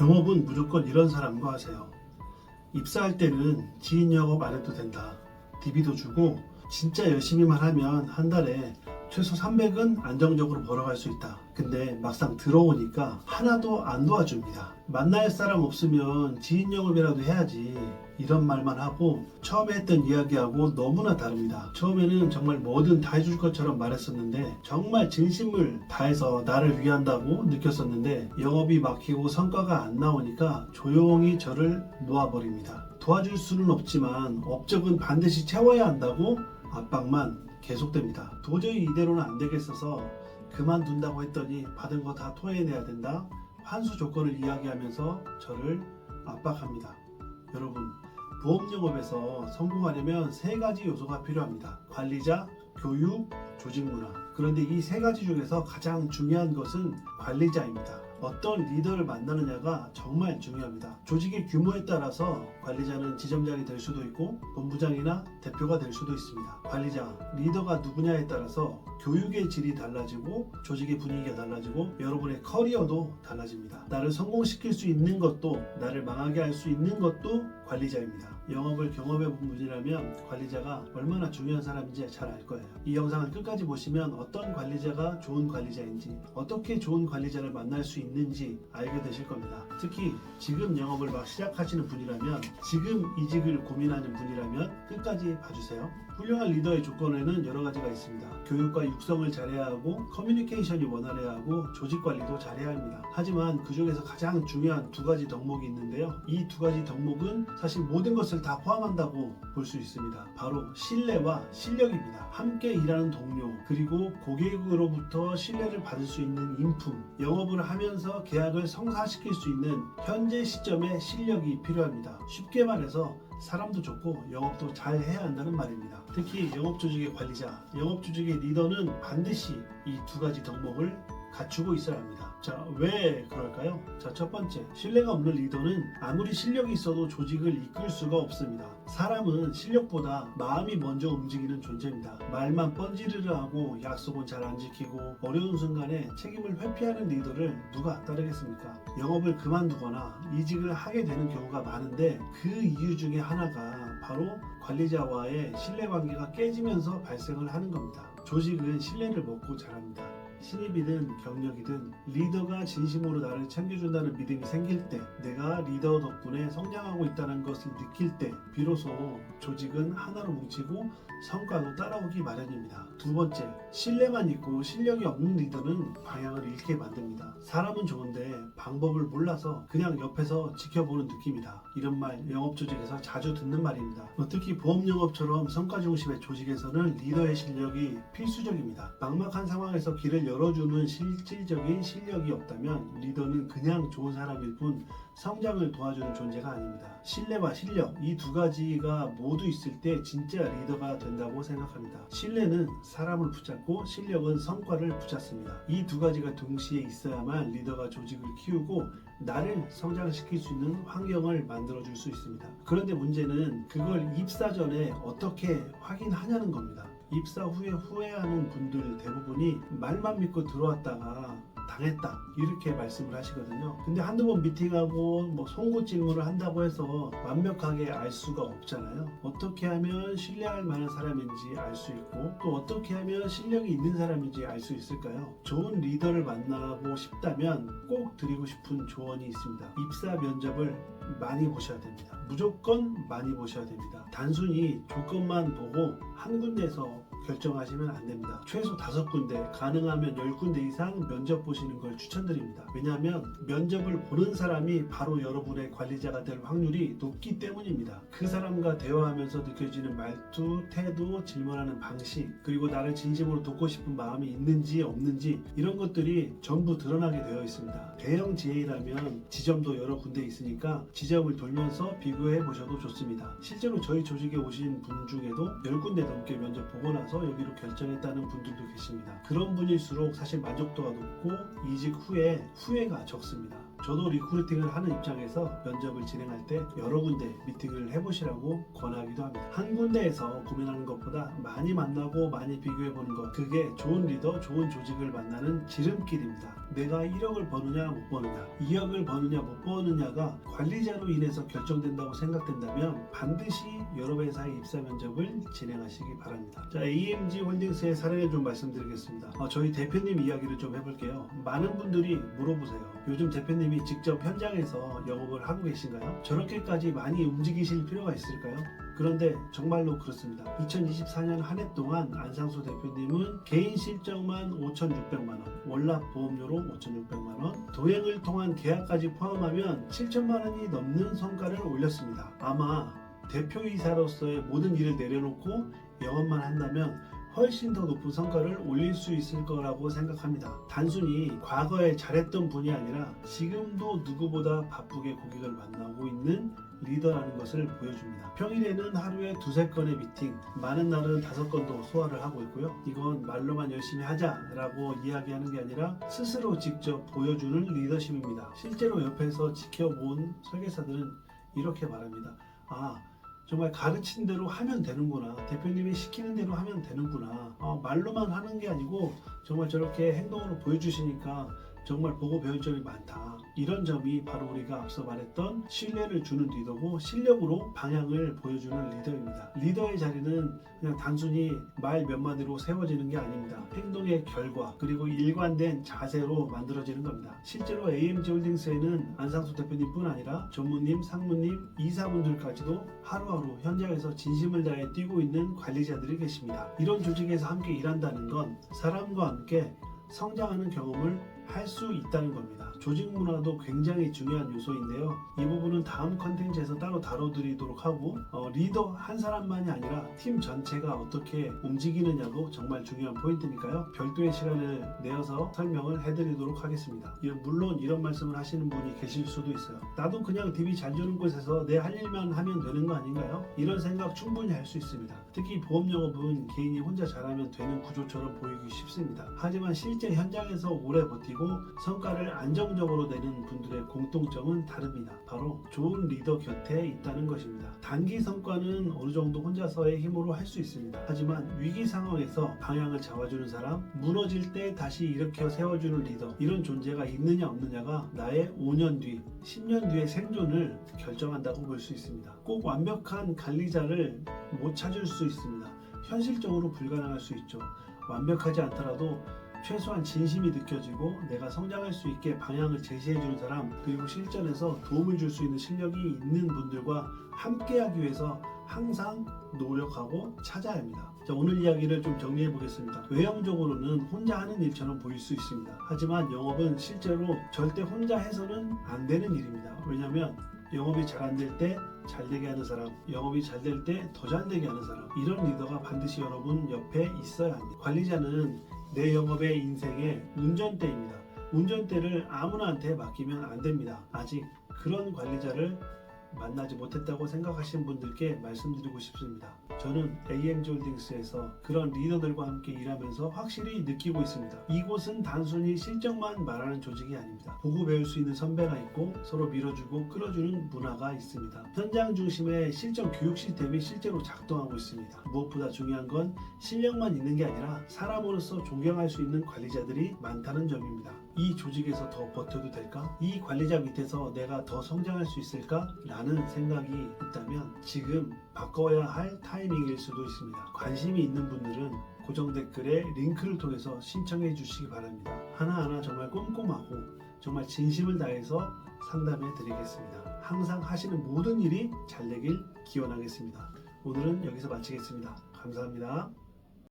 영업은 무조건 이런 사람과 하세요. 입사할 때는 지인 영업 안 해도 된다. DB도 주고 진짜 열심히만 하면 한 달에 최소 300은 안정적으로 벌어갈 수 있다. 근데 막상 들어오니까 하나도 안 도와줍니다. 만날 사람 없으면 지인 영업이라도 해야지, 이런 말만 하고 처음에 했던 이야기하고 너무나 다릅니다. 처음에는 정말 뭐든 다 해줄 것처럼 말했었는데 정말 진심을 다해서 나를 위한다고 느꼈었는데 영업이 막히고 성과가 안 나오니까 조용히 저를 놓아버립니다. 도와줄 수는 없지만 업적은 반드시 채워야 한다고 압박만 계속됩니다. 도저히 이대로는 안 되겠어서 그만둔다고 했더니 받은 거 다 토해내야 된다. 환수 조건을 이야기하면서 저를 압박합니다. 여러분, 보험 영업에서 성공하려면 세 가지 요소가 필요합니다. 관리자, 교육, 조직 문화. 그런데 이 세 가지 중에서 가장 중요한 것은 관리자입니다. 어떤 리더를 만나느냐가 정말 중요합니다. 조직의 규모에 따라서 관리자는 지점장이 될 수도 있고 본부장이나 대표가 될 수도 있습니다. 관리자, 리더가 누구냐에 따라서 교육의 질이 달라지고 조직의 분위기가 달라지고 여러분의 커리어도 달라집니다. 나를 성공시킬 수 있는 것도 나를 망하게 할 수 있는 것도 관리자입니다. 영업을 경험해 본 분이라면 관리자가 얼마나 중요한 사람인지 잘 알 거예요. 이 영상을 끝까지 보시면 어떤 관리자가 좋은 관리자인지, 어떻게 좋은 관리자를 만날 수 있는지 알게 되실 겁니다. 특히 지금 영업을 막 시작하시는 분이라면, 지금 이직을 고민하는 분이라면 끝까지 봐주세요. 훌륭한 리더의 조건에는 여러 가지가 있습니다. 교육과 육성을 잘해야 하고 커뮤니케이션이 원활해야 하고 조직 관리도 잘해야 합니다. 하지만 그 중에서 가장 중요한 두 가지 덕목이 있는데요. 이 두 가지 덕목은 사실 모든 것을 다 포함한다고 볼 수 있습니다. 바로 신뢰와 실력입니다. 함께 일하는 동료, 그리고 고객으로부터 신뢰를 받을 수 있는 인품, 영업을 하면서 계약을 성사시킬 수 있는 현재 시점의 실력이 필요합니다. 쉽게 말해서 사람도 좋고 영업도 잘 해야 한다는 말입니다. 특히 영업조직의 관리자, 영업조직의 리더는 반드시 이 두 가지 덕목을 갖추고 있어야 합니다. 자, 왜 그럴까요? 자, 첫 번째, 신뢰가 없는 리더는 아무리 실력이 있어도 조직을 이끌 수가 없습니다. 사람은 실력보다 마음이 먼저 움직이는 존재입니다. 말만 뻔지르르 하고 약속은 잘 안 지키고 어려운 순간에 책임을 회피하는 리더를 누가 따르겠습니까? 영업을 그만두거나 이직을 하게 되는 경우가 많은데 그 이유 중에 하나가 바로 관리자와의 신뢰관계가 깨지면서 발생을 하는 겁니다. 조직은 신뢰를 먹고 자랍니다. 신입이든 경력이든 리더가 진심으로 나를 챙겨준다는 믿음이 생길 때, 내가 리더 덕분에 성장하고 있다는 것을 느낄 때 비로소 조직은 하나로 뭉치고 성과도 따라오기 마련입니다. 두 번째, 신뢰만 있고 실력이 없는 리더는 방향을 잃게 만듭니다. 사람은 좋은데 방법을 몰라서 그냥 옆에서 지켜보는 느낌이다. 이런 말 영업조직에서 자주 듣는 말입니다. 특히 보험영업처럼 성과 중심의 조직에서는 리더의 실력이 필수적입니다. 막막한 상황에서 길을 열어주는 실질적인 실력이 없다면 리더는 그냥 좋은 사람일 뿐 성장을 도와주는 존재가 아닙니다. 신뢰와 실력, 이 두 가지가 모두 있을 때 진짜 리더가 된다고 생각합니다. 신뢰는 사람을 붙잡고 실력은 성과를 붙잡습니다. 이 두 가지가 동시에 있어야만 리더가 조직을 키우고 나를 성장시킬 수 있는 환경을 만들어줄 수 있습니다. 그런데 문제는 그걸 입사 전에 어떻게 확인하냐는 겁니다. 입사 후에 후회하는 분들 대부분이 말만 믿고 들어왔다가 당했다, 이렇게 말씀을 하시거든요. 근데 한두 번 미팅하고 송구 질문을 한다고 해서 완벽하게 알 수가 없잖아요. 어떻게 하면 신뢰할 만한 사람인지 알 수 있고, 또 어떻게 하면 실력이 있는 사람인지 알 수 있을까요? 좋은 리더를 만나고 싶다면 꼭 드리고 싶은 조언이 있습니다. 입사 면접을 많이 보셔야 됩니다. 무조건 많이 보셔야 됩니다. 단순히 조건만 보고 한 군데서 결정하시면 안 됩니다. 최소 5군데, 가능하면 10군데 이상 면접 보시는 걸 추천드립니다. 왜냐하면 면접을 보는 사람이 바로 여러분의 관리자가 될 확률이 높기 때문입니다. 그 사람과 대화하면서 느껴지는 말투, 태도, 질문하는 방식, 그리고 나를 진심으로 돕고 싶은 마음이 있는지 없는지, 이런 것들이 전부 드러나게 되어 있습니다. 대형 지회라면 지점도 여러 군데 있으니까 지점을 돌면서 비교해 보셔도 좋습니다. 실제로 저희 조직에 오신 분 중에도 10군데 넘게 면접 보고 나서 여기로 결정했다는 분들도 계십니다. 그런 분일수록 사실 만족도가 높고 이직 후에 후회가 적습니다. 저도 리크루팅을 하는 입장에서 면접을 진행할 때 여러 군데 미팅을 해보시라고 권하기도 합니다. 한 군데에서 고민하는 것보다 많이 만나고 많이 비교해보는 것, 그게 좋은 리더, 좋은 조직을 만나는 지름길입니다. 내가 1억을 버느냐 못 버느냐, 2억을 버느냐 못 버느냐가 관리자로 인해서 결정된다고 생각된다면 반드시 여러 회사의 입사 면접을 진행하시기 바랍니다. 자, AMG 홀딩스의 사례를 좀 말씀드리겠습니다. 저희 대표님 이야기를 좀 해볼게요. 많은 분들이 물어보세요. 요즘 대표님이 직접 현장에서 영업을 하고 계신가요? 저렇게까지 많이 움직이실 필요가 있을까요? 그런데 정말로 그렇습니다. 2024년 한 해 동안 안상수 대표님은 개인 실적만 5,600만 원, 월납 보험료로 5,600만 원, 도행을 통한 계약까지 포함하면 7천만 원이 넘는 성과를 올렸습니다. 아마 대표이사로서의 모든 일을 내려놓고 영업만 한다면 훨씬 더 높은 성과를 올릴 수 있을 거라고 생각합니다. 단순히 과거에 잘했던 분이 아니라 지금도 누구보다 바쁘게 고객을 만나고 있는 리더라는 것을 보여줍니다. 평일에는 하루에 2-3건의 미팅, 많은 날은 5건도 소화를 하고 있고요. 이건 말로만 열심히 하자라고 이야기하는 게 아니라 스스로 직접 보여주는 리더십입니다. 실제로 옆에서 지켜본 설계사들은 이렇게 말합니다. 정말 가르친 대로 하면 되는구나. 대표님이 시키는 대로 하면 되는구나. 말로만 하는 게 아니고 정말 저렇게 행동으로 보여주시니까 정말 보고 배울 점이 많다. 이런 점이 바로 우리가 앞서 말했던 신뢰를 주는 리더고 실력으로 방향을 보여주는 리더입니다. 리더의 자리는 그냥 단순히 말 몇 마디로 세워지는 게 아닙니다. 행동의 결과 그리고 일관된 자세로 만들어지는 겁니다. 실제로 AMG 홀딩스에는 안상수 대표님뿐 아니라 전무님, 상무님, 이사분들까지도 하루하루 현장에서 진심을 다해 뛰고 있는 관리자들이 계십니다. 이런 조직에서 함께 일한다는 건 사람과 함께 성장하는 경험을 할 수 있다는 겁니다. 조직 문화도 굉장히 중요한 요소인데요. 이 부분은 다음 컨텐츠에서 따로 다뤄드리도록 하고 리더 한 사람만이 아니라 팀 전체가 어떻게 움직이느냐도 정말 중요한 포인트니까요. 별도의 시간을 내어서 설명을 해드리도록 하겠습니다. 물론 이런 말씀을 하시는 분이 계실 수도 있어요. 나도 그냥 DB 잘 주는 곳에서 내 할 일만 하면 되는 거 아닌가요? 이런 생각 충분히 할 수 있습니다. 특히 보험 영업은 개인이 혼자 잘하면 되는 구조처럼 보이기 쉽습니다. 하지만 실제 현장에서 오래 버티고 성과를 안정적으로 내는 분들의 공통점은 다릅니다. 바로 좋은 리더 곁에 있다는 것입니다. 단기 성과는 어느 정도 혼자서의 힘으로 할 수 있습니다. 하지만 위기 상황에서 방향을 잡아주는 사람, 무너질 때 다시 일으켜 세워주는 리더, 이런 존재가 있느냐 없느냐가 나의 5년 뒤, 10년 뒤의 생존을 결정한다고 볼 수 있습니다. 꼭 완벽한 관리자를 못 찾을 수 있습니다. 현실적으로 불가능할 수 있죠. 완벽하지 않더라도 최소한 진심이 느껴지고 내가 성장할 수 있게 방향을 제시해주는 사람, 그리고 실전에서 도움을 줄 수 있는 실력이 있는 분들과 함께하기 위해서 항상 노력하고 찾아야 합니다. 자, 오늘 이야기를 좀 정리해 보겠습니다. 외형적으로는 혼자 하는 일처럼 보일 수 있습니다. 하지만 영업은 실제로 절대 혼자 해서는 안 되는 일입니다. 왜냐하면 영업이 잘 안 될 때 잘 되게 하는 사람, 영업이 잘 될 때 더 잘 되게 하는 사람, 이런 리더가 반드시 여러분 옆에 있어야 합니다. 관리자는 내 영업의 인생의 운전대입니다. 운전대를 아무나한테 맡기면 안 됩니다. 아직 그런 관리자를 만나지 못했다고 생각하시는 분들께 말씀드리고 싶습니다. 저는 AMG 홀딩스에서 그런 리더들과 함께 일하면서 확실히 느끼고 있습니다. 이곳은 단순히 실적만 말하는 조직이 아닙니다. 보고 배울 수 있는 선배가 있고 서로 밀어주고 끌어주는 문화가 있습니다. 현장 중심의 실전 교육 시스템이 실제로 작동하고 있습니다. 무엇보다 중요한 건 실력만 있는 게 아니라 사람으로서 존경할 수 있는 관리자들이 많다는 점입니다. 이 조직에서 더 버텨도 될까? 이 관리자 밑에서 내가 더 성장할 수 있을까? 라는 생각이 있다면 지금 바꿔야 할 타이밍일 수도 있습니다. 관심이 있는 분들은 고정 댓글에 링크를 통해서 신청해 주시기 바랍니다. 하나하나 정말 꼼꼼하고 정말 진심을 다해서 상담해 드리겠습니다. 항상 하시는 모든 일이 잘 되길 기원하겠습니다. 오늘은 여기서 마치겠습니다. 감사합니다.